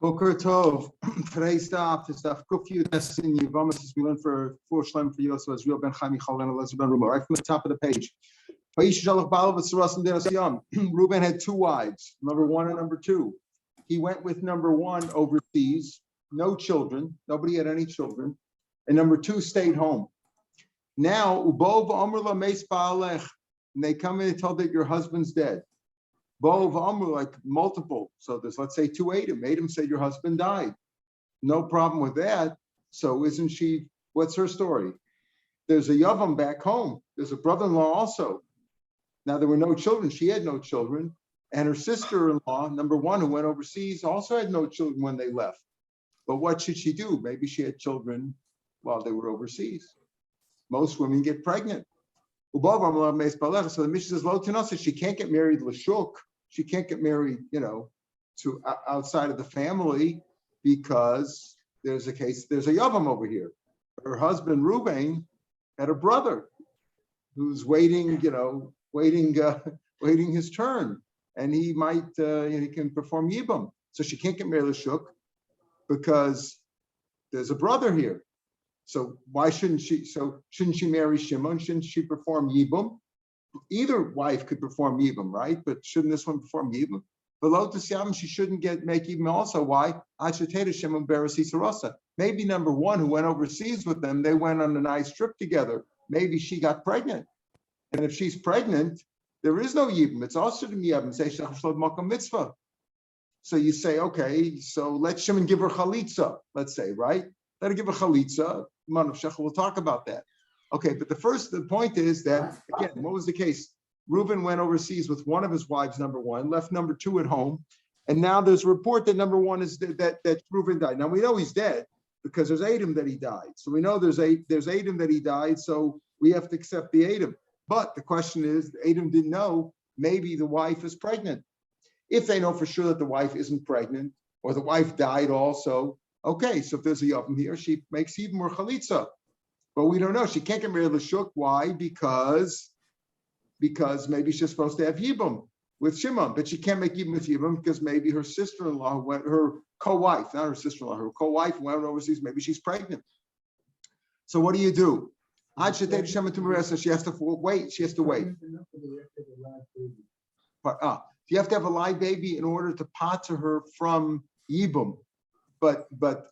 Boker Tov. Today's Daf is Daf Kufyu in Yevmot. We learned for four Shlem for Yosef as real Ben Chaim Chol and Elazar Ben Reuben. Right from the top of the page. Reuben had two wives, number one and number two. He went with number one overseas, no children, nobody had any children, and number two stayed home. Now, and they come in and tell that your husband's dead. Like multiple. So there's, let's say, two Adam. Adam said your husband died. No problem with that. So isn't she, what's her story? There's a Yavam back home. There's a brother-in-law also. Now, there were no children. She had no children. And her sister-in-law, number one, who went overseas, also had no children when they left. But what should she do? Maybe she had children while they were overseas. Most women get pregnant. So the Mishnah says, Lo Tanasa, she can't get married l'shuk. She can't get married, to outside of the family because there's a Yavam over here. Her husband, Reuben, had a brother who's waiting his turn. And he might, he can perform Yibam. So she can't get married l'shuk because there's a brother here. So why shouldn't she? So shouldn't she marry Shimon? Shouldn't she perform Yibum? Either wife could perform Yibum, right? But shouldn't this one perform Yibum? Below to Siam, she shouldn't make Yibum also. Why? Shimon Berasisarasa. Maybe number one who went overseas with them, they went on a nice trip together. Maybe she got pregnant. And if she's pregnant, there is no Yibum. It's also to Yibum. Say Shachshlod Makam Mitzvah. So you say, okay, so let Shimon give her chalitza, let's say, right? Let her give a chalitza. We'll talk about that. Okay, but the point is that, again, what was the case? Reuben went overseas with one of his wives, number one, left number two at home. And now there's a report that number one is that Reuben died. Now we know he's dead because there's Adam that he died. So we know there's Adam that he died, so we have to accept the Adam. But the question is, Adam didn't know, maybe the wife is pregnant. If they know for sure that the wife isn't pregnant, or the wife died also, okay, so if there's a Yavam here, she makes even more chalitza. But we don't know. She can't get married l'shuk. Why? Because maybe she's supposed to have Yibum with Shimon, but she can't make Yibum with Yibum because maybe her sister-in-law her co-wife, not her sister-in-law, her co-wife went overseas. Maybe she's pregnant. So what do you do? She has to wait. She has to wait. You have to have a live baby in order to pater her from Yibum. But the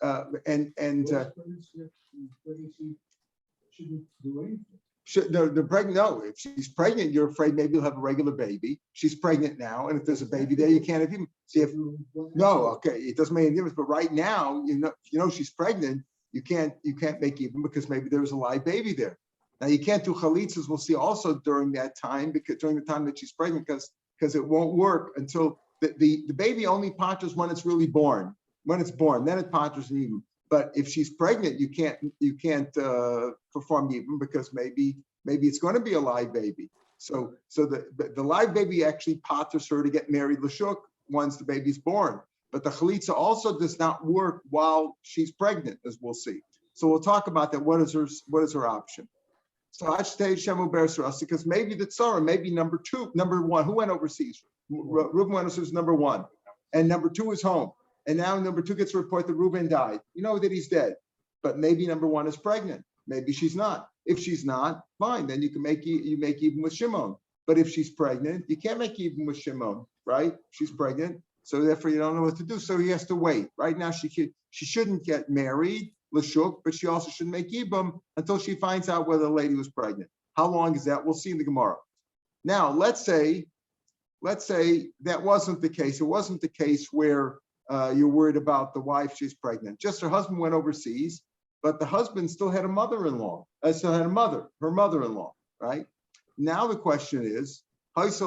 pregnant. No, if she's pregnant, you're afraid maybe you'll have a regular baby. She's pregnant now, and if there's a baby there, you can't have him. See if it doesn't make any difference. But right now, she's pregnant. You can't make even because maybe there was a live baby there. Now you can't do chalitzas. We'll see also during that time during the time that she's pregnant because it won't work until the baby only paters when it's really born. When it's born, then it paters even. But if she's pregnant, you can't perform yibum because maybe it's going to be a live baby. So the live baby actually paters her to get married l'shuk once the baby's born. But the chalitza also does not work while she's pregnant, as we'll see. So we'll talk about that. What is her option? So because maybe the tzara, maybe number one, who went overseas? Reuben went overseas, number one, and number two is home. And now number two gets a report that Reuben died. You know that he's dead, but maybe number one is pregnant. Maybe she's not. If she's not, fine. Then you make even with Shimon. But if she's pregnant, you can't make even with Shimon, right? She's pregnant, so therefore you don't know what to do. So he has to wait. Right now she shouldn't get married l'shuk, but she also shouldn't make yibum until she finds out whether the lady was pregnant. How long is that? We'll see in the Gemara. Now let's say that wasn't the case. It wasn't the case where you're worried about the wife, she's pregnant. Just her husband went overseas, but the husband still had a mother-in-law, her mother-in-law, right? Now the question is, let's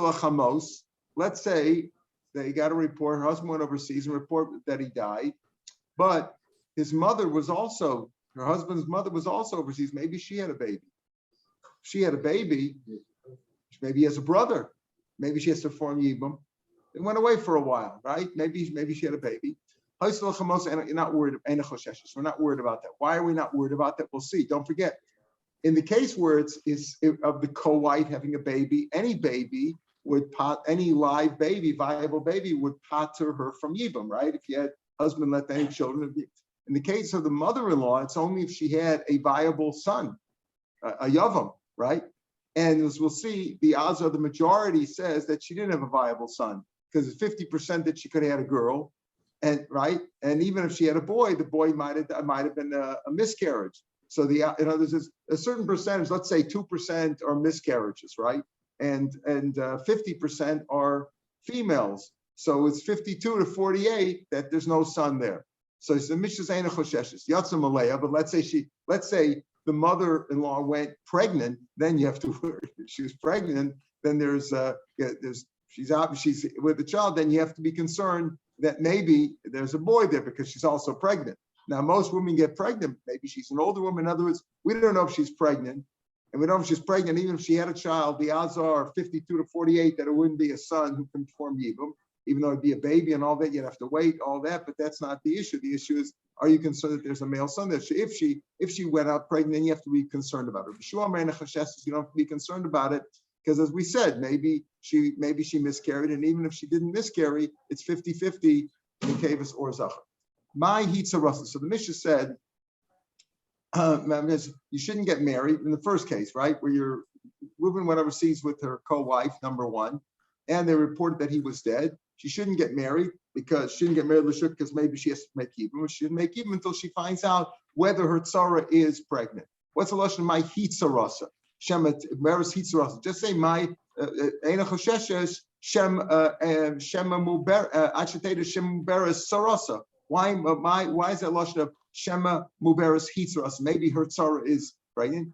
say they got a report, her husband went overseas and report that he died, but her husband's mother was also overseas. Maybe she had a baby. If she had a baby, maybe he has a brother. Maybe she has to form yibum. They went away for a while, right? Maybe she had a baby. You're not worried. We're not worried about that. Why are we not worried about that? We'll see. Don't forget, in the case where it's of the co-wife having a baby, any live baby, viable baby, would pater her from yibum, right? If you had husband let any children. In the case of the mother-in-law, it's only if she had a viable son, a yavam, right? And as we'll see, the odds are the majority says that she didn't have a viable son because it's 50% that she could have had a girl, and right. And even if she had a boy, the boy might have been a miscarriage. So there's a certain percentage. Let's say 2% are miscarriages, right? And 50% are females. So it's 52 to 48 that there's no son there. So it's the Mishnah Zaina Chosheshes Yatzam Aleya. But let's say the mother-in-law went pregnant, then you have to worry. If she was pregnant, then she's with the child, then you have to be concerned that maybe there's a boy there because she's also pregnant. Now, most women get pregnant. Maybe she's an older woman. In other words, we don't know if she's pregnant. And we don't know if she's pregnant. Even if she had a child, the odds are 52 to 48 that it wouldn't be a son who can perform Yibum. Even though it'd be a baby and all that, you'd have to wait, all that. But that's not the issue. The issue is, are you concerned that there's a male son there? If she went out pregnant, then you have to be concerned about it. You don't have to be concerned about it because, as we said, maybe she miscarried, and even if she didn't miscarry, it's 50-50 in Kavis or Zachar. My Hitza Russell. So the Mishnah said you shouldn't get married in the first case, right? Where Reuben went overseas with her co-wife, number one, and they reported that he was dead. She shouldn't get married because maybe she has to make Yibum. She shouldn't make Yibum until she finds out whether her tzara is pregnant. What's the lashon of my Hitza Russell? Meres Hitza Russell. Just say my Eina Chosheshes Shem Muberes Sarasa. Why is that lashon of Shema Muberes Hitzaras? Maybe her tzara is pregnant.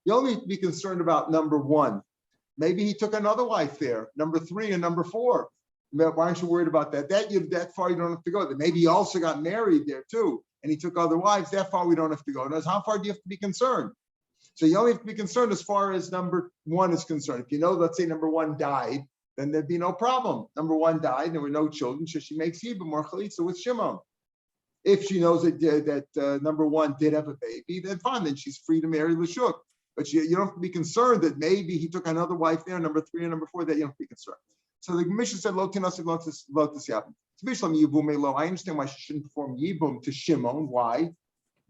You only need to be concerned about number one. Maybe he took another wife there. Number three and number four. Why aren't you worried about that? That far you don't have to go. Maybe he also got married there too, and he took other wives. That far we don't have to go. Notice how far do you have to be concerned? So you only have to be concerned as far as number one is concerned. If you know, let's say number one died, then there'd be no problem. Number one died, there were no children, so she makes Yibum or Chalitza with Shimon. If she knows that number one did have a baby, then fine, then she's free to marry Lashuk. But you don't have to be concerned that maybe he took another wife there, number three and number four, that you don't have to be concerned. So the Mishnah said, Lo tinasi lo tisyabim. I understand why she shouldn't perform Yibum to Shimon. Why?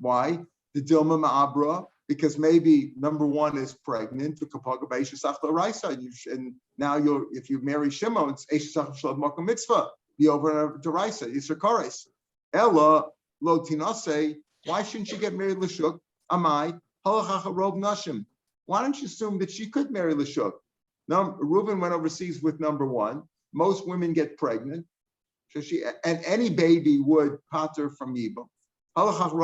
The Dilma Ma'abra, because maybe number one is pregnant, and now if you marry Shimon, it's Eishasach Shalad Makam Mitzvah, be over to Raisa, Yisra Kares. Ella Lo tinase, why shouldn't she get married Lashuk? Amai. Why don't you assume that she could marry Lashuk? Now, Reuben went overseas with number one. Most women get pregnant. So and any baby would pater from Yibum. Most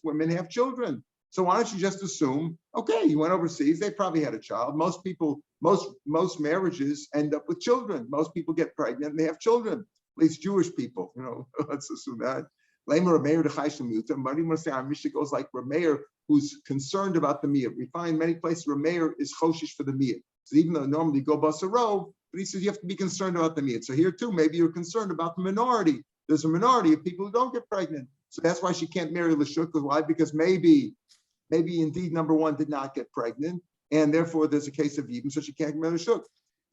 women have children. So why don't you just assume, okay, you went overseas, they probably had a child. Most marriages end up with children. Most people get pregnant and they have children. At least Jewish people, let's assume that. Rav Meir goes like Rav Meir, who's concerned about the miyah. We find many places Rav Meir is choshish for the miyah. So even though normally you go basarov, but he says you have to be concerned about the miyah. So here too, maybe you're concerned about the minority. There's a minority of people who don't get pregnant. So that's why she can't marry Lashuk. Why? Because maybe indeed number one did not get pregnant, and therefore there's a case of Yibum, so she can't marry Lashuk.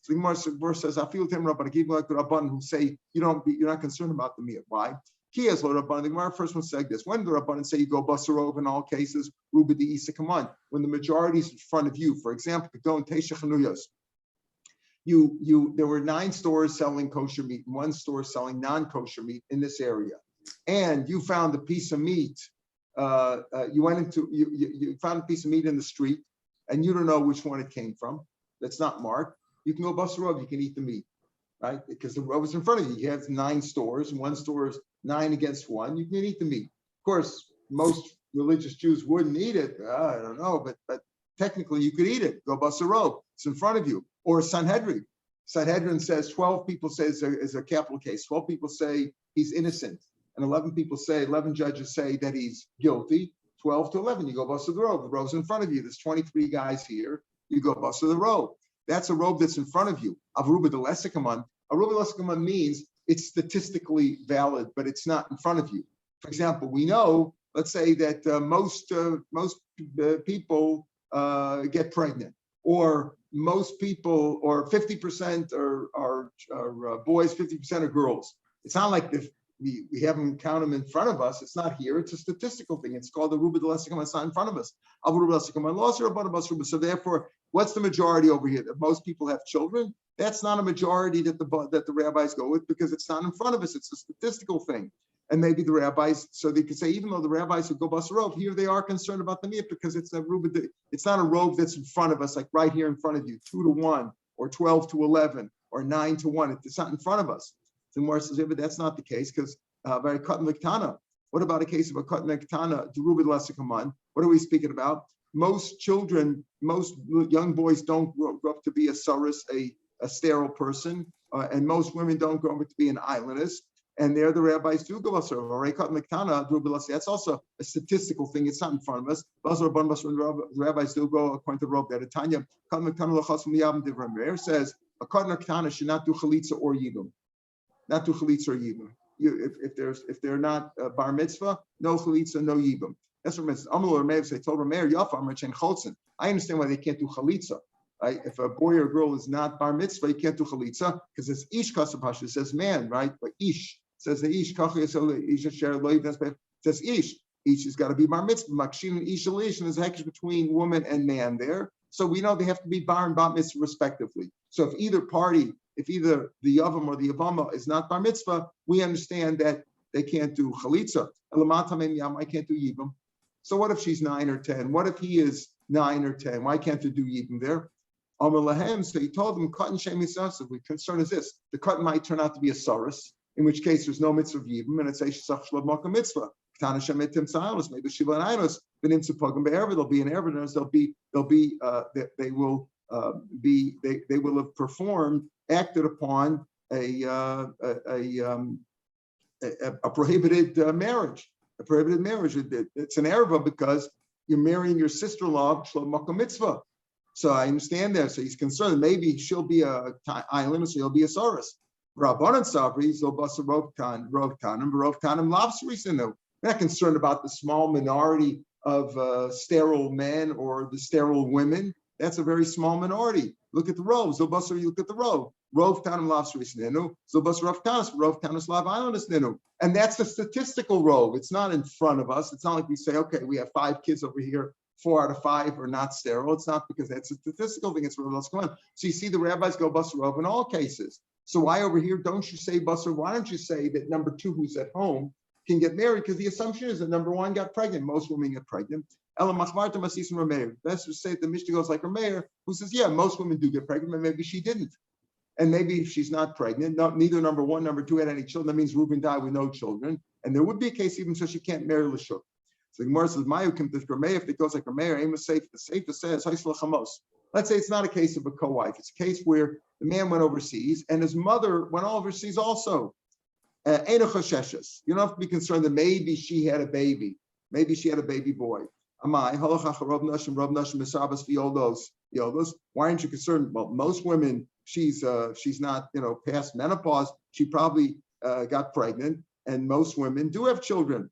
So the Gemara says, I feel him Rabban, give like the Rabban who say you're not concerned about the miyah. Why? Kiyas lo Rabban. The Gemara first one said this. When the Rabban say you go basarov in all cases, Ruba the Isa, come on. When the majority is in front of you, for example, could go in Teisha Chanuyos. There were 9 stores selling kosher meat and 1 store selling non-kosher meat in this area, and you found a piece of meat. You found a piece of meat in the street, and you don't know which one it came from. That's not marked. You can go basarov. You can eat the meat, right? Because the row is in front of you. You have 9 stores, and 1 store is 9 against 1. You can eat the meat. Of course, most religious Jews wouldn't eat it. I don't know, but technically you could eat it. Go basarov. It's in front of you. Or Sanhedrin. Sanhedrin says 12 people say is a capital case. 12 people say he's innocent. And 11 judges say that he's guilty. 12 to 11, you go bust the robe. The robe's in front of you. There's 23 guys here. You go bust the robe. That's a robe that's in front of you. Avruba de Lesikaman. Avruba de Lesikaman means it's statistically valid, but it's not in front of you. For example, we know, let's say that most people get pregnant, or most people, or 50% are boys, 50% are girls. It's not like if we haven't counted them in front of us. It's not here. It's a statistical thing. It's called the Ruba de Lesikam. It's not in front of us. So therefore, what's the majority over here? That most people have children? That's not a majority that the rabbis go with, because it's not in front of us. It's a statistical thing. And maybe the rabbis, so they could say, even though the rabbis who go basarov, here they are concerned about the miyat, because it's a ruba. It's not a robe that's in front of us, like right here in front of you, 2-1, or 12-11, or 9-1. It's not in front of us. The Gemara says, yeah, but that's not the case, because very katan l'ktana. What about a case of a katan l'ktana, the ruba l'asikaman? What are we speaking about? Most children, most young boys don't grow up to be a saris, a sterile person, and most women don't grow up to be an islandess. And there the rabbis do go basar. That's also a statistical thing. It's not in front of us. The rabbis do go according to Rav that Tanya says a katan l'ktana should not do chalitza or yibum. Not do chalitza or yibum. If they're not bar mitzvah, no chalitza, no yibum. That's what Rav Meir say. Told Rav Meir I understand why they can't do chalitza. Right? If a boy or girl is not bar mitzvah, you can't do chalitza, because it's ish kasabasha. It says man, right? But ish says the ish says ish. Ish has got to be bar mitzvah. Makshin and ish elish, and there's a heck between woman and man there. So we know they have to be bar and bar mitzvah respectively. So if either the yavam or the yavama is not bar mitzvah, we understand that they can't do chalitza. I can't do yibam. So what if she's 9 or 10? What if he is 9 or 10? Why can't they do yibam there? So he told them, cotton shemisasa. The concern is this: the cotton might turn out to be a saris, in which case there's no mitzvah of yibam, and it's a shesach shlav makam mitzvah. Ktana shemetim tzailus, maybe shiva and ainos, benim tzipogim be'erva. There'll be an evidence. They will have performed, acted upon a prohibited marriage. A prohibited marriage. It's an erva because you're marrying your sister-in-law shlav makam mitzvah. So I understand that. So he's concerned maybe she'll be a island, so he'll be a saris. Rabbanan Sabri, Zobasa Rovtan, and Rovtanim Lavsrisinu. We're not concerned about the small minority of sterile men or the sterile women. That's a very small minority. Look at the rove. Zobasa, you look at the rove. Rovtanim Lavsrisinu, Zobasa Rovtanis Lav Islandisninu. And that's the statistical rove. It's not in front of us. It's not like we say, okay, we have 5 kids over here. 4 out of 5 are not sterile. It's not because that's a statistical thing. It's Rav. So you see the rabbis go basar in all cases. So why over here don't you say basar? Why don't you say that number 2 who's at home can get married? Because the assumption is that number 1 got pregnant. Most women get pregnant. Let's just say the Mishnah goes like Rav Meir, who says, yeah, most women do get pregnant, but maybe she didn't. And maybe if she's not pregnant, neither number 1, number 2 had any children. That means Reuben died with no children. And there would be a case even so she can't marry Lashuk. So the Gemara says, "Mayu kim t'shramei." If it goes like Rameir, aim is safe. The safe says, let's say it's not a case of a co-wife. It's a case where the man went overseas and his mother went overseas also. You don't have to be concerned that maybe she had a baby. Maybe she had a baby boy. Why aren't you concerned? Well, most women, she's not past menopause. She probably got pregnant, and most women do have children.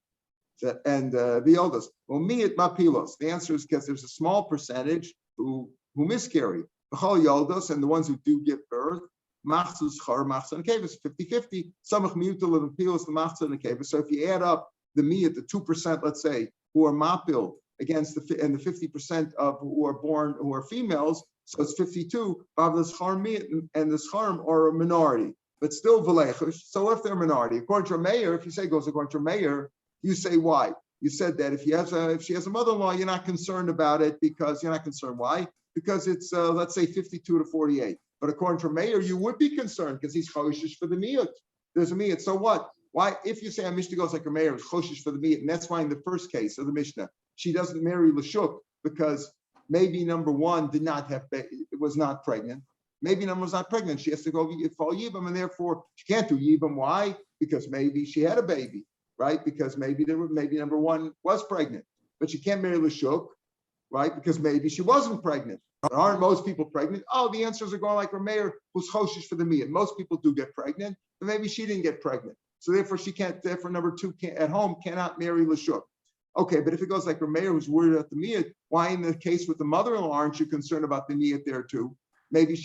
And the eldest. Well, miyat mapilos. The answer is because there's a small percentage who miscarry. The whole yoldos and the ones who do give birth. Machzus char machzah and kevis 50-50. Samach miyutal of pilos the machzah and kevis. So if you add up the miyat, the 2%, let's say, who are mapil against the 50% of who are females, so it's 52. Bav the schar miyat and the scharm are a minority, but still v'lechush. So if they're a minority, according to Meir, if you say it goes according to Meir. You say why? You said that if she has a mother-in-law, you're not concerned about it because you're not concerned. Why? Because it's let's say 52-48. But according to Meir, you would be concerned because he's choshish for the miyut. There's a miyut. So what? Why? If you say a Mishnah goes like a Meir, it's choshish for the miyut, and that's why in the first case of the Mishnah, she doesn't marry Lashuk because maybe number 1 did not have was not pregnant. Maybe number 1 was not pregnant. She has to go fall yibam, and therefore she can't do yibam. Why? Because maybe she had a baby. Right? Because maybe number 1 was pregnant, but she can't marry Lashuk, right? Because maybe she wasn't pregnant. Aren't most people pregnant? Oh, the answers are going like Rav Meir, who's choshish for the miyat. Most people do get pregnant, but maybe she didn't get pregnant. So therefore she can't, number 2 at home cannot marry Lashuk. Okay, but if it goes like Rav Meir, who's worried about the miyat, why in the case with the mother-in-law aren't you concerned about the miyat there too? maybe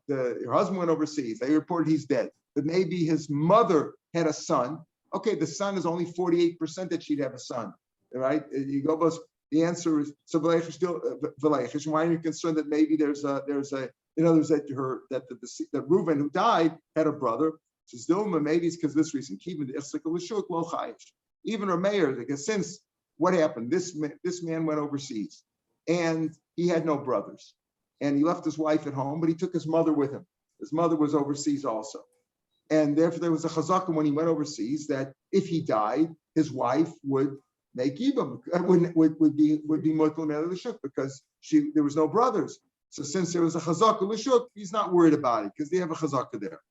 her husband went overseas. They reported he's dead, but maybe his mother had a son. Okay, the son is only 48% that she'd have a son, right? You go, but the answer is so. Still, why are you concerned that maybe there's a in other words that Reuven who died had a brother? So still, maybe it's because of this reason. Even Rav Meir, because since what happened, this man went overseas, and he had no brothers, and he left his wife at home, but he took his mother with him. His mother was overseas also. And therefore, there was a chazaka when he went overseas that if he died, his wife would make yibum, would be mutal l'shuk because there was no brothers. So since there was a chazaka l'shuk, he's not worried about it because they have a chazaka there.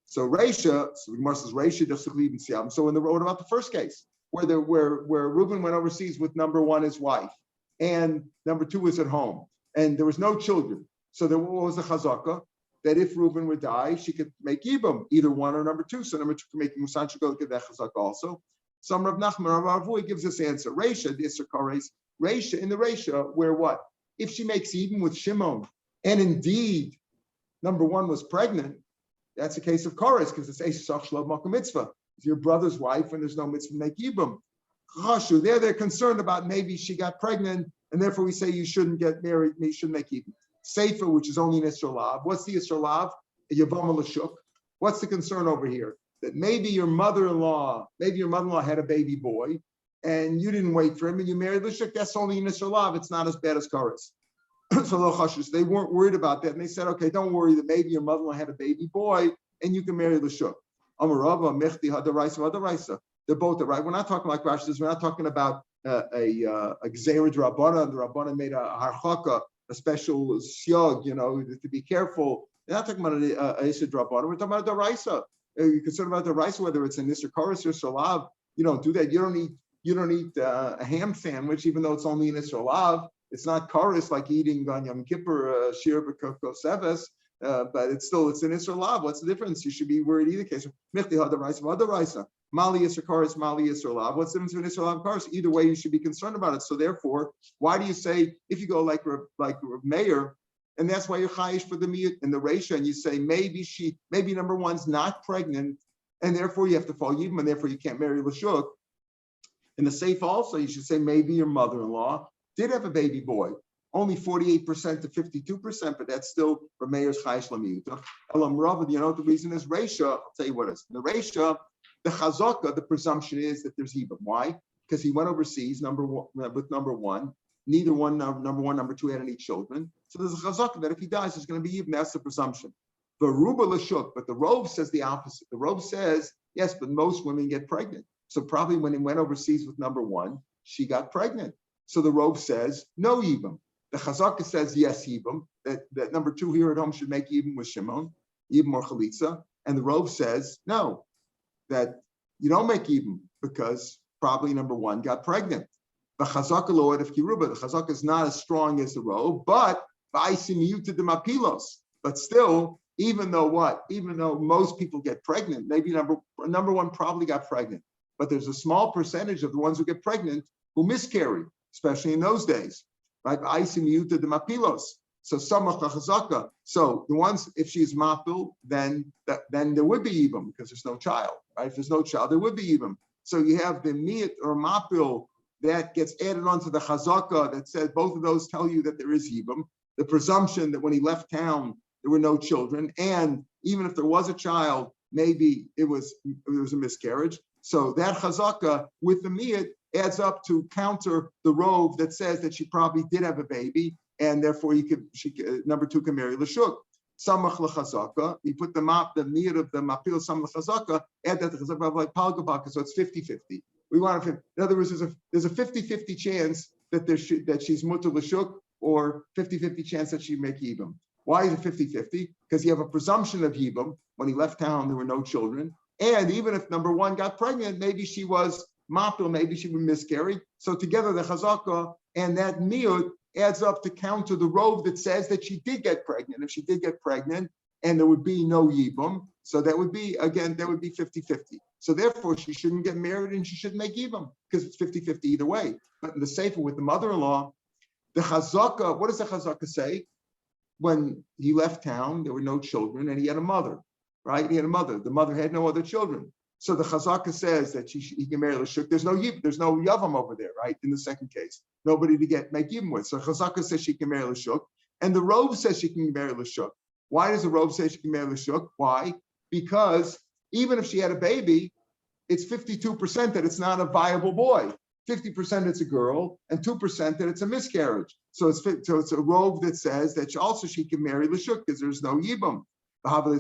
So Reisha, so the Gemara says Reisha doesn't leave in Siyam. So what about the first case where Reuben went overseas with number one his wife and number two was at home and there was no children. So then what was the chazaka? That if Reuben would die, she could make Yibam, either one or number two. So number two can make Musan should go get that chazak also. Some Rav Nachman, Rav Avui gives this answer. Reisha, the Isser Kares, Reisha, in the Reisha, where what? If she makes Yibam with Shimon, and indeed, number one was pregnant, that's a case of Kares, because it's Eishach Shlav Makom Mitzvah. It's your brother's wife, and there's no mitzvah to make Yibam. Chashu, they're concerned about maybe she got pregnant, and therefore we say you shouldn't get married, you shouldn't make Yibam. Sefer, which is only an Isser Lav. What's the Isser Lav? A Yevama L'Shuk. What's the concern over here? That maybe your mother-in-law had a baby boy, and you didn't wait for him, and you married L'Shuk. That's only an Isser Lav. It's not as bad as Karas. So Lo Chashush, they weren't worried about that, and they said, okay, don't worry that maybe your mother-in-law had a baby boy, and you can marry L'Shuk. Amarava, Mechti, Hadaraisa, Hadaraisa. They're both right. We're not talking like Rashi says. We're not talking about a Gzeirah Rabbana. The Rabbana made a harchaka, a special siog, to be careful. We're not talking about a Isser Drabbana. We're talking about a Daraisa. You're concerned about the Daraisa, whether it's an Isser Karas or Shalav. You don't do that. You don't eat a ham sandwich, even though it's only an Isser Lav. It's not Karas like eating on Yom Kippur, Shiur B'Koseves, but it's an Isser Lav. What's the difference? You should be worried either case. Michti Hadaraisa, Hadaraisa. Mali Yisr Karis, Mali Yisr Lav. What's the difference between Yisr Lav and Karis? Either way, you should be concerned about it. So therefore, why do you say, if you go like Rav Meir, and that's why you're chayish for the miyut and the reisha, and you say maybe number one's not pregnant, and therefore you have to fall yibam, and therefore you can't marry L'Shuk. In the safe also, you should say maybe your mother-in-law did have a baby boy, only 48% to 52%, but that's still Rav Meir's chayish lamiyut. Elam Rav, you know what the reason is? Reisha, I'll tell you what it is. The reisha, the chazaka, the presumption is that there's Yibam. Why? Because he went overseas, with number one. Neither one, number one, number two had any children. So there's a chazaka that if he dies, there's going to be Yibam. That's the presumption. The Ruba L'Shuk, but the Rove says the opposite. The Rove says, yes, but most women get pregnant. So probably when he went overseas with number one, she got pregnant. So the Rove says, no Yibam. The chazaka says, yes, Yibam. That number two here at home should make Yibam with Shimon, Yibam or Chalitza. And the Rove says, no, that you don't make Yibam because probably number one got pregnant. The chazaka load of kiruba, the chazaka is not as strong as the Rove, but but still, even though most people get pregnant, maybe number one probably got pregnant, but there's a small percentage of the ones who get pregnant who miscarry, especially in those days, right? So samach chazaka. So the ones, if she's mapil, then there would be yibam because there's no child, right? If there's no child, there would be yibam. So you have the miyat or mapil that gets added onto the chazaka that says both of those tell you that there is yibam. The presumption that when he left town there were no children, and even if there was a child, maybe it was a miscarriage. So that chazaka with the miyat adds up to counter the Rove that says that she probably did have a baby, and therefore number two can marry L'Shuk. Samach l'chazaka, you put the miyat of the mapil samach l'chazaka, add that to chazaka like palgabaka, so it's 50-50. We want to, in other words, there's a 50-50 chance that she's mutar L'Shuk, or 50-50 chance that she make yibam. Why is it 50-50? Because you have a presumption of yibam. When he left town, there were no children, and even if number one got pregnant, maybe she was mapil, maybe she would miscarry. So together the chazaka and that miyut adds up to counter the Rove that says that she did get pregnant. If she did get pregnant and there would be no yibam, so that would be 50-50. So therefore she shouldn't get married and she shouldn't make yibam because it's 50-50 either way. But in the sefer with the mother-in-law, the chazaka, what does the chazaka say? when he left town, there were no children, and he had a mother, right? He had a mother. The mother had no other children. So the Chazaka says that he can marry Lashuk. There's no Yavam over there, right? In the second case, nobody to make Yibam with. So Chazaka says she can marry Lashuk, and the Rove says she can marry Lashuk. Why does the Rove say she can marry Lashuk? Why? Because even if she had a baby, it's 52% that it's not a viable boy. 50% it's a girl, and 2% that it's a miscarriage. So it's a Rove that says that she can marry Lashuk because there's no Yibam. Now, the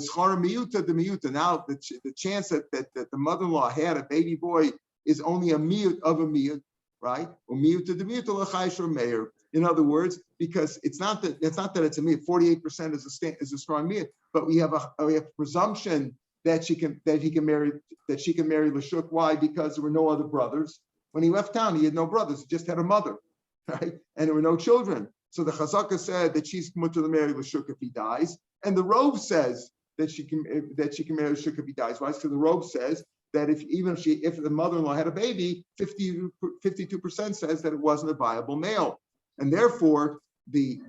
chance that the mother-in-law had a baby boy is only a miyut of a miyut, right? In other words, because it's not that it's a miyut. 48% is a strong miyut, but we have a presumption that she can marry Lashuk. Why? Because there were no other brothers. When he left town, he had no brothers. He just had a mother, right? And there were no children. So the Chazaka said that she's mutter to marry Lashuk if he dies. And the Rove says that she can marry Lashuk if he dies. Why? Because the Rove says that if the mother-in-law had a baby, 52% says that it wasn't a viable male, and therefore the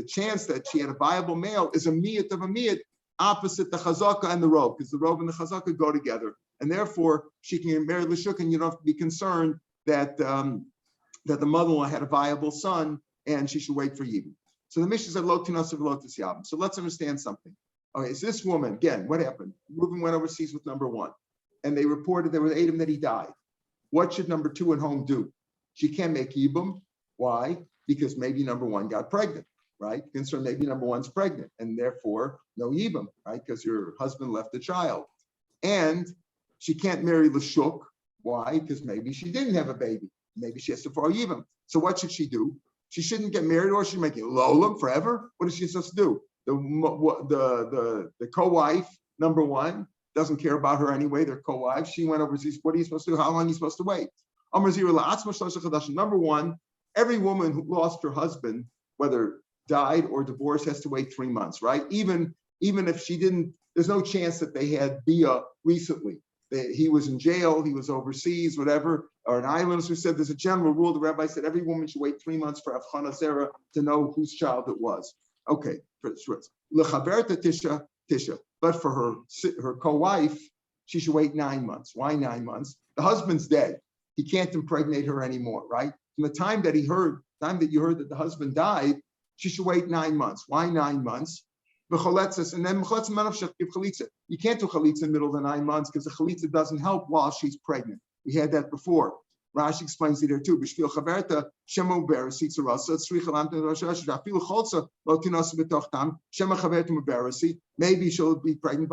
chance that she had a viable male is a miyut of a miyut, opposite the Chazaka and the Rove, because the Rove and the Chazaka go together, and therefore she can marry Lashuk, and you don't have to be concerned that that the mother-in-law had a viable son and she should wait for Yibam. So the Mishnah said, Lo tinasiv lo tisyabim. So let's understand something. Okay, so this woman, again, what happened? Reuben went overseas with number one, and they reported there was Adam that he died. What should number two at home do? She can't make Yibam. Why? Because maybe number one got pregnant, right? Concerned maybe number one's pregnant, and therefore no Yibam, right? Because your husband left a child. And she can't marry Lashuk. Why? Because maybe she didn't have a baby. Maybe she has to follow Yibam. So what should she do? She shouldn't get married, or she should make it Lolam forever. What is she supposed to do? The co-wife, number one, doesn't care about her anyway. They're co-wives. She went overseas. What are you supposed to do? How long are you supposed to wait? Number one, every woman who lost her husband, whether died or divorced, has to wait 3 months, right? Even if she didn't, there's no chance that they had Bia recently. He was in jail, he was overseas, whatever, or an island. As we said, there's a general rule. The rabbi said every woman should wait 3 months for Avchana Zera to know whose child it was. Okay, Lechaberta Tisha. But for her co-wife, she should wait 9 months. Why 9 months? The husband's dead. He can't impregnate her anymore, right? From the time that you heard that the husband died, she should wait 9 months. Why 9 months? And then you can't do chalitza in the middle of the 9 months because the chalitza doesn't help while she's pregnant. We had that before. Rashi explains it here too. Maybe she'll be pregnant.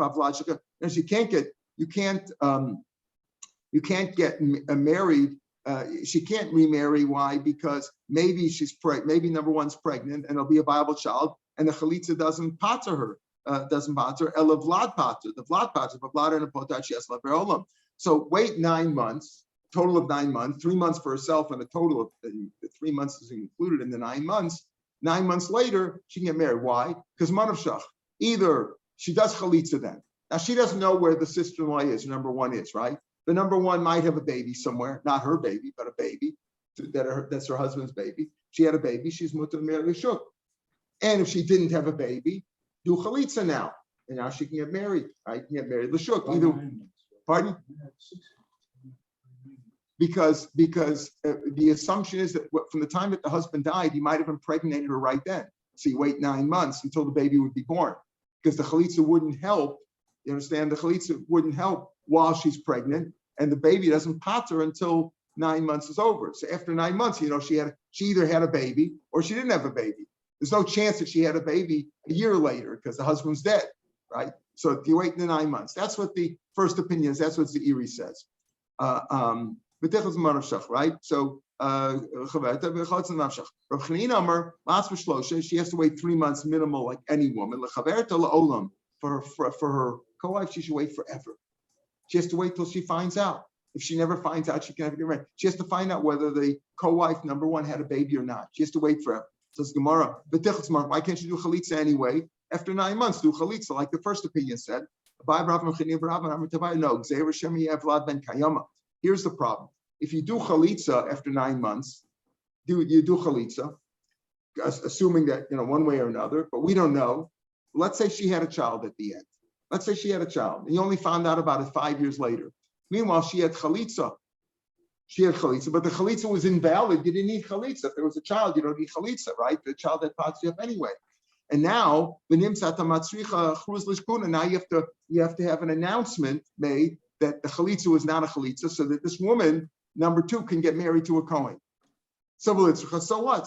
And you can't get married. She can't remarry. Why? Because maybe she's pregnant. Maybe number one's pregnant, and it'll be a viable child, and the chalitza doesn't pater her. Doesn't pater. Ela vlad pater. The vlad pater. But vlad and a potat she has la. So wait 9 months. Total of 9 months. 3 months for herself, and a total of the 3 months is included in the 9 months. 9 months later, she can get married. Why? Because manavshach. Either she does chalitza then. Now she doesn't know where the sister-in-law is. Number one is right. The number one might have a baby somewhere, not her baby, but a baby that's her husband's baby. She had a baby. She's mutar to marry Lashuk. And if she didn't have a baby, do chalitza now, and now she can get married. Right? Can get married Lashuk. Pardon? Because the assumption is that from the time that the husband died, he might have impregnated her right then. So you wait 9 months until the baby would be born, because the chalitza wouldn't help. You understand? The chalitza wouldn't help while she's pregnant, and the baby doesn't pater until 9 months is over. So after 9 months, she either had a baby or she didn't have a baby. There's no chance that she had a baby a year later because the husband's dead, right? So if you wait the 9 months, that's what the first opinion is. That's what the Eri says. Right? So she has to wait 3 months minimal, like any woman. For her co-wife, she should wait forever. She has to wait till she finds out. If she never finds out, she can never get married. She has to find out whether the co-wife, number one, had a baby or not. She has to wait forever. So it's Gemara. Why can't you do chalitza anyway? After 9 months, do chalitza, like the first opinion said. No. Here's the problem. If you do chalitza after 9 months, you do chalitza, assuming that, one way or another, but we don't know. Let's say she had a child at the end. Let's say she had a child, and you only found out about it 5 years later. Meanwhile, she had chalitza. But the chalitza was invalid. You didn't need chalitza. If there was a child, you don't need chalitza, right? The child had pots you up anyway. And now, now you have to have an announcement made that the chalitza was not a chalitza, so that this woman, number 2, can get married to a Kohen. So what?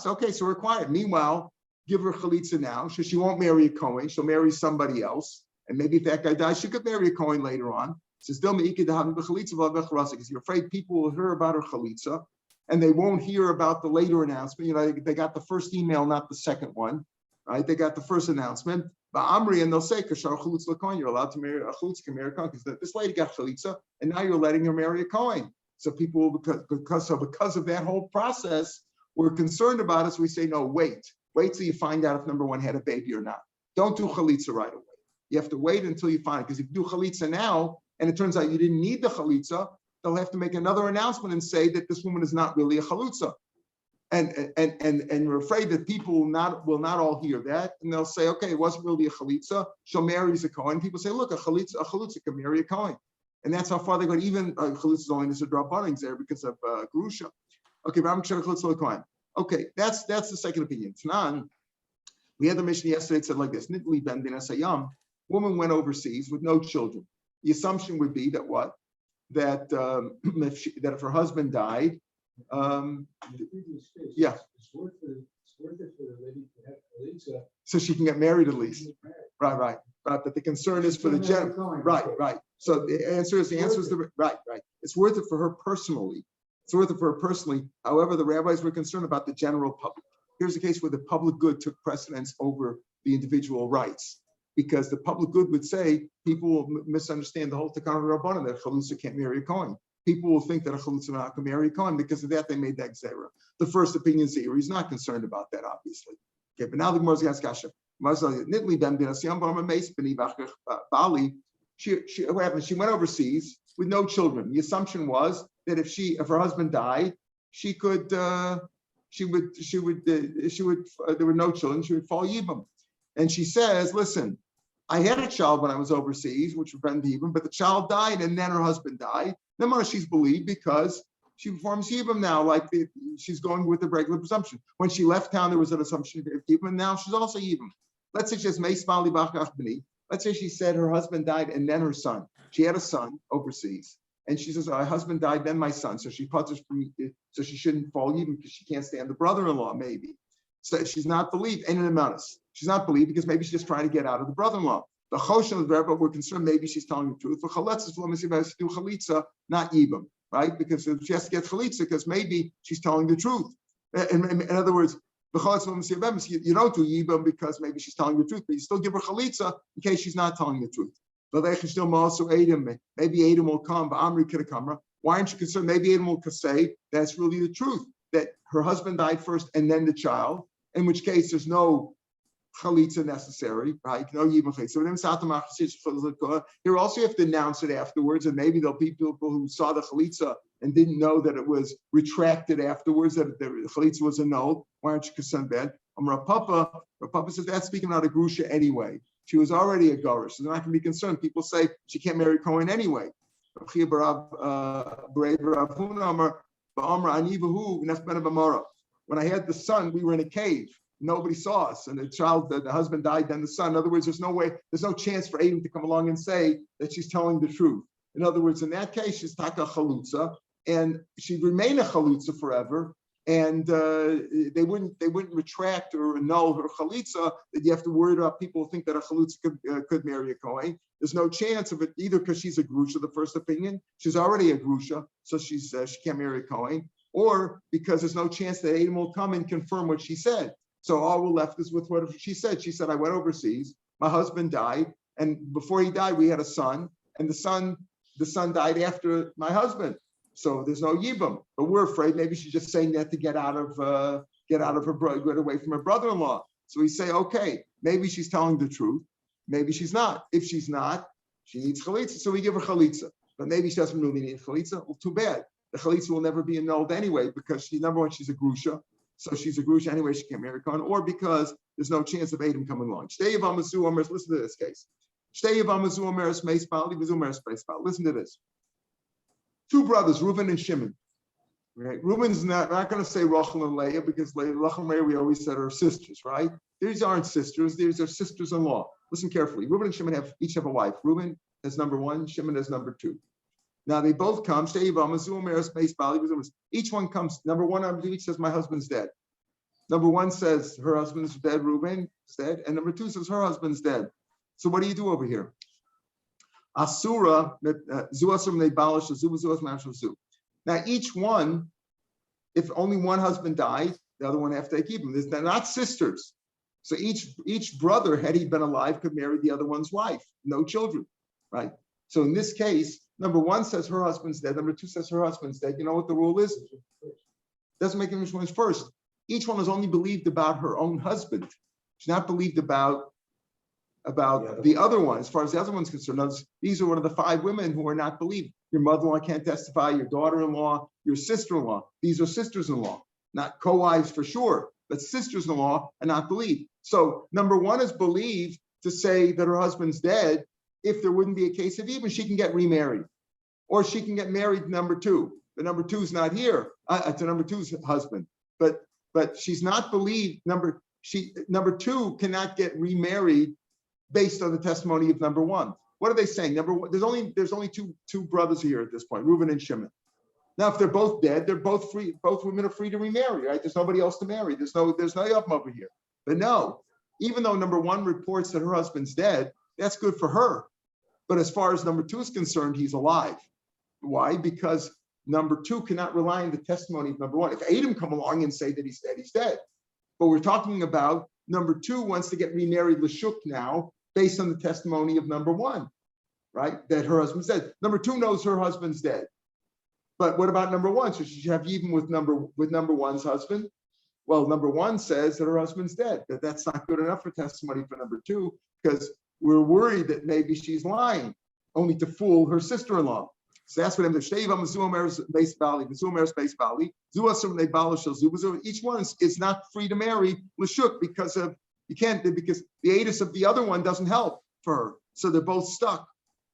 So okay, so we're quiet. Meanwhile, give her chalitza now, so she won't marry a Kohen. She'll marry somebody else, and maybe if that guy dies, she could marry a Kohen later on. Says because you're afraid people will hear about her chalitza, and they won't hear about the later announcement. They got the first email, not the second one, right? They got the first announcement, and they'll say, you're allowed to marry a chalitza, can marry a Kohen, because this lady got chalitza, and now you're letting her marry a Kohen. So people, because of that whole process, we're concerned about it. So we say, no, wait till you find out if number 1 had a baby or not. Don't do chalitza right away. You have to wait until you find it, because if you do chalitza now, and it turns out you didn't need the chalitza, they'll have to make another announcement and say that this woman is not really a chalitza. And we're afraid that people will not all hear that, and they'll say, okay, it wasn't really a chalitza. She'll marry as a Kohen. People say, look, a chalitza can marry a Kohen, and that's how far they go. Even chalitza is only a drop bunnings there because of grusha. Okay, okay, that's the second opinion. Tanan, we had the mission yesterday. It said like this: Nitli ben din asayam. Woman went overseas with no children. The assumption would be that what? That if her husband died, yeah. It's worth it for the lady to have chalitza, so she can get married at least. Right. But the concern is for the general. Right. So the answer is right. It's worth it for her personally. However, the rabbis were concerned about the general public. Here's a case where the public good took precedence over the individual rights, because the public good would say people will misunderstand the whole Takan Rabbanan that Chalutza can't marry a Kohen. People will think that a Chalutza not can marry a Kohen. Because of that, they made that Gzera. The first opinion is he's not concerned about that, obviously. Okay, but now the Gemara's got Kasha. What happened? She went overseas with no children. The assumption was that if her husband died, there were no children, she would fall Yibam. And she says, listen, I had a child when I was overseas, which would been Yibam, but the child died and then her husband died. Then she's believed because she performs Yibam now, like she's going with the regular presumption. When she left town, there was an assumption of Yibam, and now she's also Yibam. Let's say she has Meismali Bachach B'ni. Let's say she said her husband died and then her son. She had a son overseas. And she says, my husband died, then my son. So she puts so she shouldn't fall Yibam because she can't stand the brother-in-law, maybe. So she's not believed. And in the she's not believed because maybe she's just trying to get out of the brother-in-law. The Choshen is there, but we're concerned maybe she's telling the truth. For Chaletz, let me see if I have to do Chalitza, not Yibam, right? Because she has to get Chalitza because maybe she's telling the truth. In other words, the Chaletz, let me see, you don't do Yibam because maybe she's telling the truth, but you still give her Chalitza in case she's not telling the truth. Maybe Adam will come, but Amri could have come. Why aren't you concerned? Maybe Adam will say that's really the truth, that her husband died first and then the child, in which case there's no chalitza necessary, right? No yibam chalitza. Here also you have to announce it afterwards, and maybe there'll be people who saw the chalitza and didn't know that it was retracted afterwards, that the chalitza was annulled. Why aren't you concerned bad? Rav Papa says that's speaking out of grusha anyway. She was already a garish, so they're not going to be concerned. People say she can't marry Cohen anyway. When I had the son, we were in a cave. Nobody saw us, and the husband died, then the son. In other words, there's no chance for Adam to come along and say that she's telling the truth. In other words, in that case, she's taka chalutza, and she'd remain a chalutza forever, and they wouldn't retract or annul her chalitza. That you have to worry about people who think that a chalutza could marry a kohen. There's no chance of it either because she's a grusha. The first opinion, she's already a grusha, so she can't marry a kohen, or because there's no chance that Adam will come and confirm what she said. So all we're left is with what she said. She said, I went overseas, my husband died, and before he died, we had a son, and the son died after my husband. So there's no yibam. But we're afraid maybe she's just saying that to get away from her brother-in-law. So we say, okay, maybe she's telling the truth, maybe she's not. If she's not, she needs chalitza, so we give her chalitza. But maybe she doesn't really need chalitza. Well, too bad. The chalitza will never be annulled anyway because number one, she's a grusha. so she's a grush anyway, she can't marry Cohen, or because there's no chance of Adam coming along. Listen to this case. Listen to this. Two brothers, Reuben and Shimon. Right? Reuben's not going to say Rachel and Leah because Rachel and Leah we always said are sisters, right? These aren't sisters; these are sisters-in-law. Listen carefully. Reuben and Shimon each have a wife. Reuben has number one. Shimon has number two. Now they both come. Each one comes. Number one, number two, each says my husband's dead. Number one says her husband's dead. Reuben is dead, and number two says her husband's dead. So what do you do over here? Asura Now each one, if only one husband died, the other one have to keep him. They're not sisters. So each brother, had he been alive, could marry the other one's wife. No children, right? So in this case, number one says her husband's dead. Number two says her husband's dead. You know what the rule is? Doesn't make any difference first. Each one is only believed about her own husband. She's not believed about the other one, as far as the other one's concerned. These are one of the 5 women who are not believed. Your mother-in-law can't testify, your daughter-in-law, your sister-in-law. These are sisters-in-law, not co-wives for sure, but sisters-in-law are not believed. So number one is believed to say that her husband's dead. If there wouldn't be a case of even, she can get remarried. Or she can get married to number two. But number two's not here, to number two's husband. But she's not believed, number two cannot get remarried based on the testimony of number one. What are they saying? Number one, there's only two brothers here at this point, Reuben and Shimon. Now, if they're both dead, they're both free. Both women are free to remarry, right? There's nobody else to marry. There's no Yavim over here. But no, even though number one reports that her husband's dead, that's good for her. But as far as number two is concerned, he's alive. Why? Because number two cannot rely on the testimony of number one. If Adam come along and say that he's dead, he's dead. But we're talking about number two wants to get remarried Lashuk now based on the testimony of number one, right? That her husband's dead. Number two knows her husband's dead. But what about number one? So she should have Yibum with number one's husband. Well, number one says that her husband's dead. But that's not good enough for testimony for number two because we're worried that maybe she's lying, only to fool her sister-in-law. So that's what I'm saying. Each one is not free to marry Lashuk because the aidus of the other one doesn't help for her. So they're both stuck.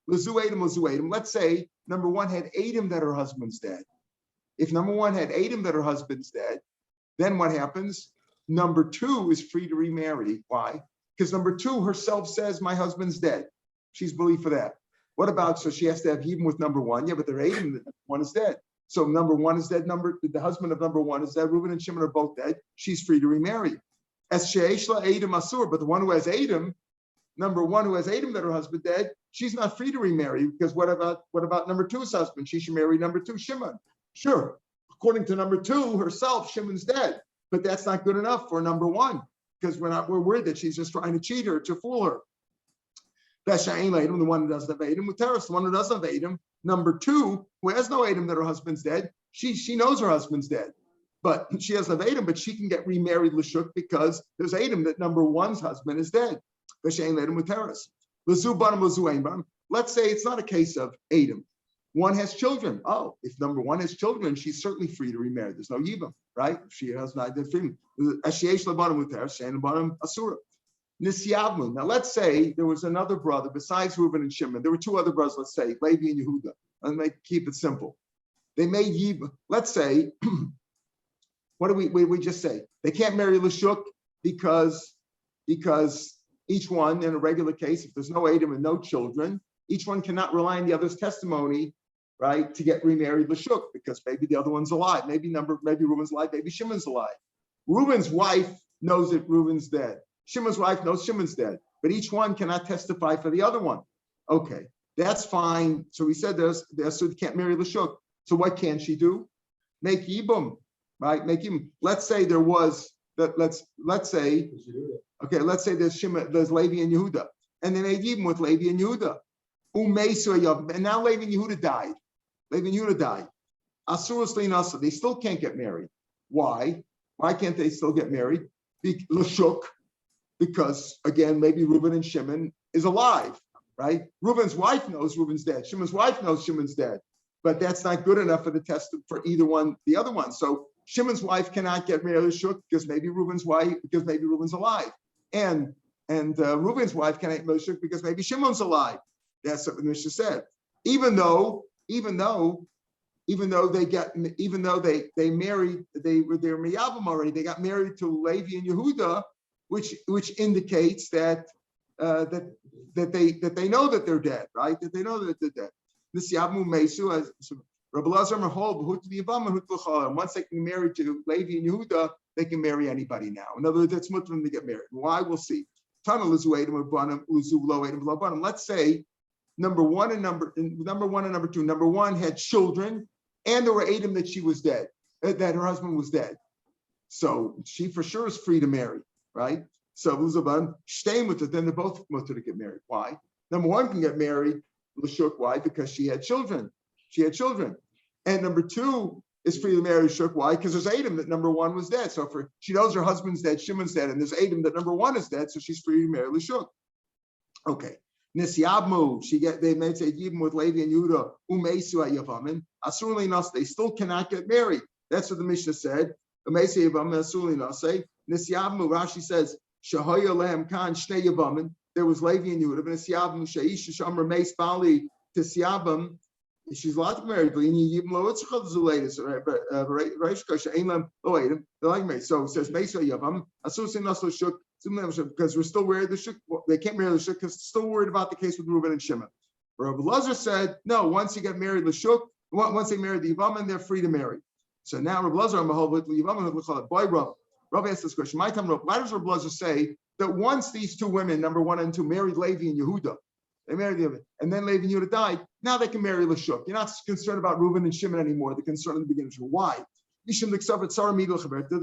Let's say number one had Adam that her husband's dead. If number one had Adam that her husband's dead, then what happens? Number two is free to remarry. Why? Because number two herself says, my husband's dead. She's believed for that. What about, so she has to have even with number one. Yeah, but they're Adam, one is dead. So number one is dead. The husband of number one is dead. Reuben and Shimon are both dead. She's free to remarry. As Sheishla Adam Asur, but the one who has Adam, number one who has Adam that her husband dead, she's not free to remarry because what about number two's husband? She should marry number two, Shimon. Sure, according to number two herself, Shimon's dead, but that's not good enough for number one because we're worried that she's just trying to cheat her, to fool her. The one who doesn't have Adam, the one who doesn't have Adam, number two, who has no Adam that her husband's dead, she knows her husband's dead, but she doesn't have Adam, but she can get remarried Lashuk because there's Adam that number one's husband is dead. Let's say it's not a case of Adam. One has children. Oh, if number one has children, she's certainly free to remarry. There's no Yibam, right? If she has not been free. Now let's say there was another brother besides Reuben and Shimon. There were two other brothers, let's say, Levi and Yehuda. And keep it simple. They made Yibam. Let's say, what do we just say? They can't marry Lashuk because each one, in a regular case, if there's no Adam and no children, each one cannot rely on the other's testimony, right, to get remarried Lashuk, because maybe the other one's alive. Maybe Reuben's alive, maybe Shimon's alive. Reuben's wife knows that Reuben's dead. Shimon's wife knows Shimon's dead, but each one cannot testify for the other one. Okay, that's fine. So we said so they can't marry Lashuk. So what can she do? Make Yibum, right? Make Yibum. Let's say there was that. Let's say there's Shimon, there's Levi and Yehuda, and they made Yibum with Levi and Yehuda. And now Levi and Yehuda died. Asurus Linasa, they still can't get married. Why? Why can't they still get married? Lashuk, because again, maybe Reuben and Shimon is alive, right? Reuben's wife knows Reuben's dead. Shimon's wife knows Shimon's dead, but that's not good enough for the test for either one, the other one. So Shimon's wife cannot get married Lashuk because maybe Reuben's alive, and Reuben's wife cannot get married Lashuk because maybe Shimon's alive. That's what the Mishnah said. Even though they married, they're miyabim already. They got married to Levi and Yehuda, which indicates that they know that they're dead, right? That they know that they're dead. This Yamu Mesu as Rabbi Lazar Mahol Behut the Yibam Behut l'Chol. And once they can be married to Levi and Yehuda, they can marry anybody now. In other words, it's mutter to get married. Why? We'll see. Let's say number one and number two. Number one had children, and there were Adam that she was dead, that her husband was dead. So she for sure is free to marry, right? So then they're both mutter to get married. Why? Number one can get married Lashuk. Why? Because she had children. And number two is free to marry Lashuk. Why? Because there's Adam that number one was dead. So she knows her husband's dead, Shimon's dead, and there's Adam that number one is dead, so she's free to marry Lashuk. Okay. Nisyabmu, they may say Yibam with Levi and Yehuda, Umesu Yavamin, Asurli Nas, they still cannot get married. That's what the Mishnah said. Umesu Yavamin, Asurli Nas. Nisyabmu, Rashi says, Shahoya Lehem Khan Shnei Yavamin, there was Levi and Yehuda, but Nisyabmu, Shaish Shamar Meis Bali, Tisyabam, she's allowed to marry, but so it says Mesa Yavam, Asusin Naslo Shuk, because we're still worried the Shuk, they can't marry the Shuk because still worried about the case with Reuben and Shimon. Rav Lazar said, no, once you get married the Shuk, once they marry the Yavam, they're free to marry. So now Rav Lazar Rav asked this question. My time, why does Rav Lazar say that once these two women, number one and two, married Levi and Yehuda, they married the other, and then Levi and Yehuda died. Now they can marry Lashuk. You're not concerned about Reuben and Shimon anymore. They're concerned in the beginning. Why? Do they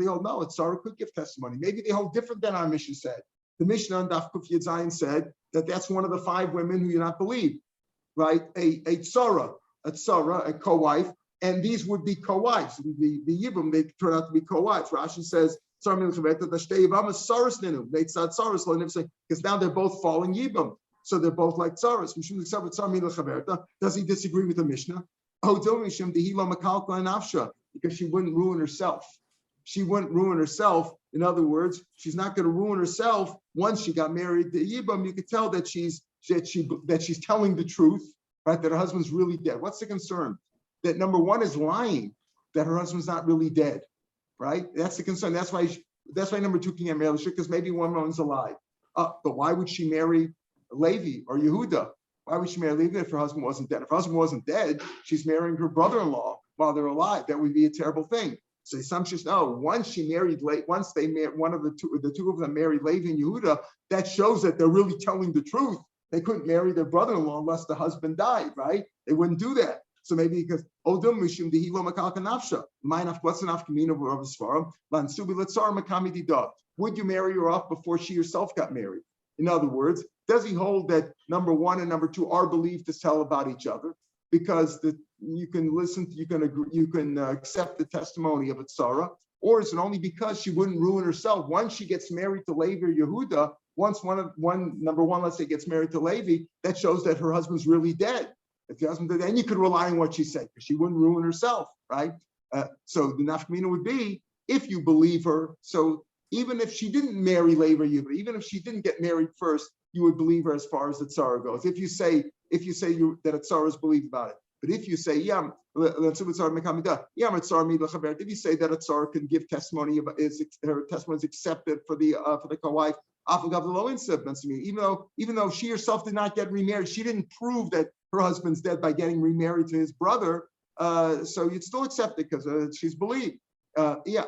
hold no? It's Sarah could give testimony. Maybe they hold different than our Mishnah said. The Mishnah on Daf Kuf Yud Zayin said that that's one of the five women who you not believe, right? A tzara, a co-wife, and these would be co-wives. The Yibam, they turn out to be co-wives. Rashi says because now they're both falling Yibam. So they're both like tzaras. Does he disagree with the Mishnah? Because she wouldn't ruin herself. In other words, she's not going to ruin herself once she got married to Yibam. You could tell that she's telling the truth, right? That her husband's really dead. What's the concern? That number one is lying, that her husband's not really dead, right? That's the concern. That's why number two can get married because maybe one woman's alive. But why would she marry Levi or Yehuda? Why would she marry Levi if her husband wasn't dead? If her husband wasn't dead, she's marrying her brother-in-law while they're alive. That would be a terrible thing. So some should know once they married the two of them married Levi and Yehuda, that shows that they're really telling the truth. They couldn't marry their brother-in-law unless the husband died, right? They wouldn't do that. So maybe because Odum Mishum Dehilo Makal Kanafsha. What's enough Kamina of Svarim? Lansubi Letzar Makami Dida. Would you marry her off before she herself got married? In other words, does he hold that number one and number two are believed to tell about each other? Because you can accept the testimony of a tzara, or is it only because she wouldn't ruin herself? Once she gets married to Levi or Yehuda, number one, let's say gets married to Levi, that shows that her husband's really dead. If the husband did, then you could rely on what she said because she wouldn't ruin herself, right? So the nafkamina would be if you believe her. So even if she didn't marry Levi or Yehuda, even if she didn't get married first, you would believe her as far as the tzara goes. If you say that a tzara is believed about it, but if you say if you say that a tzara can give testimony, her testimony is accepted for the co-wife, even though she herself did not get remarried, she didn't prove that her husband's dead by getting remarried to his brother. So you'd still accept it because she's believed. Because she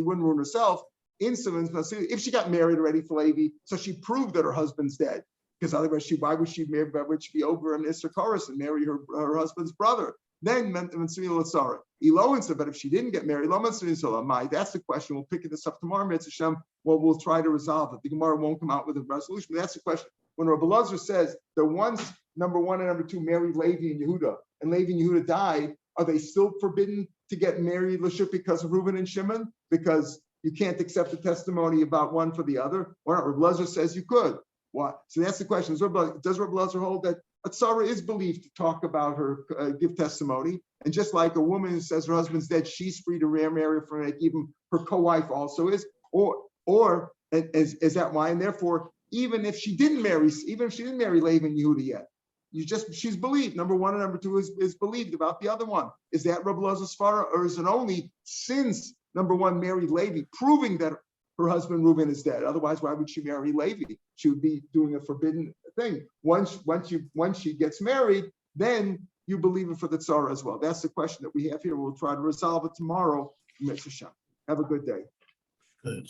wouldn't ruin herself. If she got married already for Levi, so she proved that her husband's dead. Because otherwise, why would she be over an Issachar and marry her husband's brother? Then but if she didn't get married, that's the question. We'll pick this up tomorrow, Mitzvah Hashem. Well, we'll try to resolve it. The Gemara won't come out with a resolution, but that's the question. When Rabbi Lazar says that once number one and number two married Levi and Yehuda died, are they still forbidden to get married Lashuk because of Reuben and Shimon? Because you can't accept the testimony about one for the other? Or not? Rabbi Lazar says you could. Why? So that's the question. Does Rabbi Lazar hold that a tzara is believed to talk about her, give testimony. And just like a woman who says her husband's dead, she's free to remarry for an even her co-wife also is, or is that why? And therefore, even if she didn't marry Laban Yehuda yet, she's believed. Number one and number two is believed about the other one. Is that Rabbi Elazar's svara, or is it only since number one married Levi, proving that her husband Reuben is dead? Otherwise, why would she marry Levi? She would be doing a forbidden thing. Once she gets married, then you believe it for the tzara as well. That's the question that we have here. We'll try to resolve it tomorrow. Have a good day. Good.